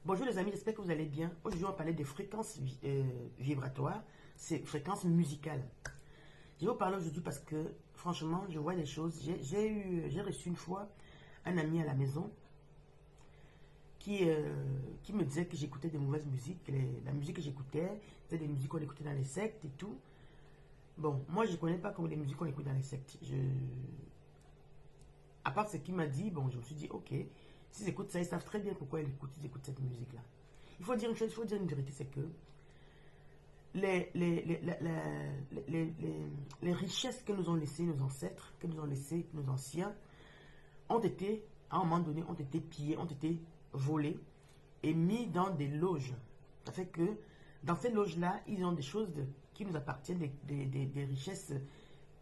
Bonjour les amis, j'espère que vous allez bien. Aujourd'hui, on va parler des fréquences vibratoires, c'est fréquences musicales. Je vais vous parler aujourd'hui parce que, franchement, je vois des choses. J'ai reçu une fois un ami à la maison qui me disait que j'écoutais de mauvaises musiques. La musique que j'écoutais, c'était des musiques qu'on écoutait dans les sectes et tout. Bon, moi, je ne connais pas comme les musiques qu'on écoute dans les sectes. À part ce qu'il m'a dit, bon, je me suis dit, ok, s'ils écoutent ça, ils savent très bien pourquoi ils écoutent cette musique-là. Il faut dire une chose, il faut dire une vérité, c'est que les richesses que nous ont laissées nos ancêtres, que nous ont laissées nos anciens, ont été, à un moment donné, ont été pillées, ont été volées et mis dans des loges. Ça fait que dans ces loges-là, ils ont des choses qui nous appartiennent, des richesses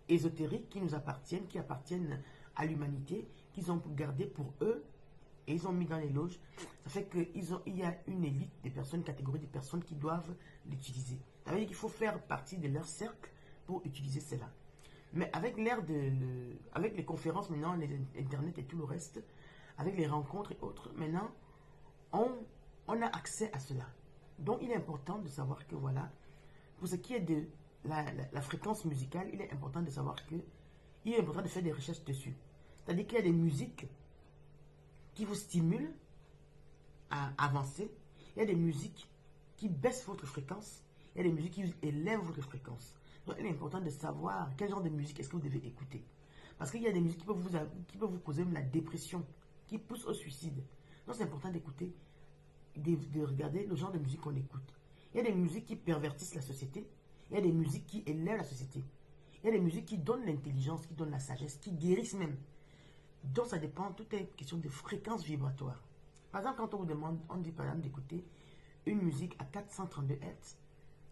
ésotériques qui nous appartiennent, qui appartiennent à l'humanité, qu'ils ont gardé pour eux et ils ont mis dans les loges. Ça fait qu'il y a une élite des personnes, une catégorie de personnes qui doivent l'utiliser. Ça veut dire qu'il faut faire partie de leur cercle pour utiliser cela. Mais avec l'ère avec les conférences maintenant, les internet et tout le reste, avec les rencontres et autres, maintenant, on a accès à cela. Donc il est important de savoir que voilà, pour ce qui est de la fréquence musicale, il est important de savoir que il est important de faire des recherches dessus. C'est-à-dire qu'il y a des musiques qui vous stimulent à avancer. Il y a des musiques qui baissent votre fréquence. Il y a des musiques qui élèvent votre fréquence. Donc il est important de savoir quel genre de musique est-ce que vous devez écouter. Parce qu'il y a des musiques qui peuvent vous causer même la dépression, qui poussent au suicide. Donc c'est important d'écouter, de regarder le genre de musique qu'on écoute. Il y a des musiques qui pervertissent la société. Il y a des musiques qui élèvent la société. Il y a des musiques qui donnent l'intelligence, qui donnent la sagesse, qui guérissent même. Donc ça dépend, tout est question de fréquence vibratoire. Par exemple, quand on vous demande, on dit par exemple d'écouter une musique à 432 Hz,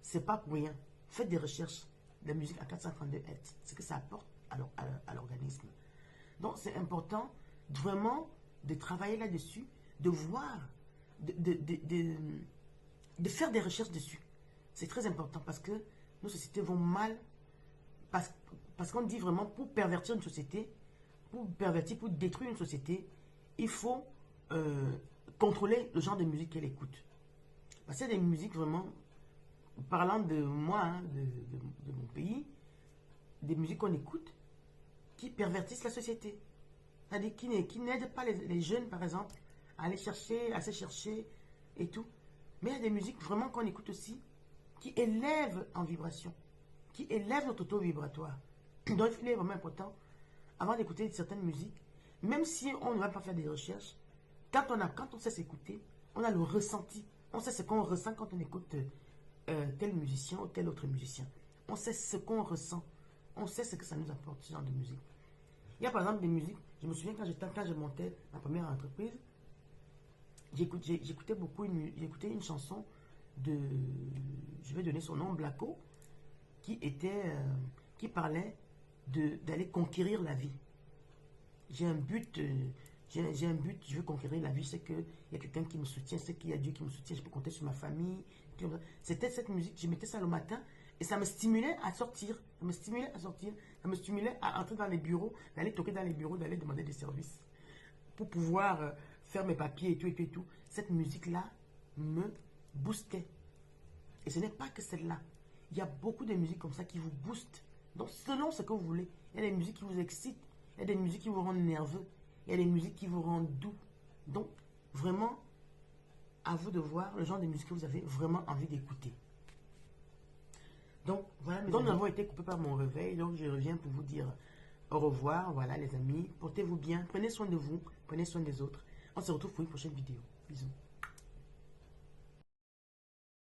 c'est pas pour rien. Faites des recherches de musique à 432 Hz, ce que ça apporte à l'organisme. Donc c'est important vraiment de travailler là-dessus, de voir, de faire des recherches dessus. C'est très important parce que nos sociétés vont mal, parce qu'on dit vraiment pour pervertir une société, pour détruire une société, il faut contrôler le genre de musique qu'elle écoute. Parce qu'il y a des musiques vraiment, parlant de moi, hein, de mon pays, des musiques qu'on écoute qui pervertissent la société. C'est-à-dire qui n'aident pas les jeunes, par exemple, à aller chercher, à se chercher et tout. Mais il y a des musiques vraiment qu'on écoute aussi qui élèvent en vibration, qui élèvent notre taux vibratoire. Donc il est vraiment important, avant d'écouter certaines musiques, même si on ne va pas faire des recherches, quand on sait s'écouter, on a le ressenti. On sait ce qu'on ressent quand on écoute tel musicien ou tel autre musicien. On sait ce qu'on ressent. On sait ce que ça nous apporte, ce genre de musique. Il y a par exemple des musiques, je me souviens quand je montais ma première entreprise, j'écoutais une chanson de, je vais donner son nom, Blacko, qui parlait d'aller conquérir la vie. J'ai un but, je veux conquérir la vie, c'est qu'il y a quelqu'un qui me soutient, c'est qu'il y a Dieu qui me soutient, je peux compter sur ma famille. C'était cette musique, je mettais ça le matin et ça me stimulait à sortir, ça me stimulait à entrer dans les bureaux, d'aller toquer dans les bureaux, d'aller demander des services pour pouvoir faire mes papiers et tout et tout et tout. Cette musique-là me boostait. Et ce n'est pas que celle-là. Il y a beaucoup de musiques comme ça qui vous boostent. Donc, selon ce que vous voulez, il y a des musiques qui vous excitent, il y a des musiques qui vous rendent nerveux, il y a des musiques qui vous rendent doux. Donc, vraiment, à vous de voir le genre de musique que vous avez vraiment envie d'écouter. Donc, voilà, nous avons été coupés par mon réveil, donc je reviens pour vous dire au revoir. Voilà, les amis, portez-vous bien, prenez soin de vous, prenez soin des autres. On se retrouve pour une prochaine vidéo. Bisous.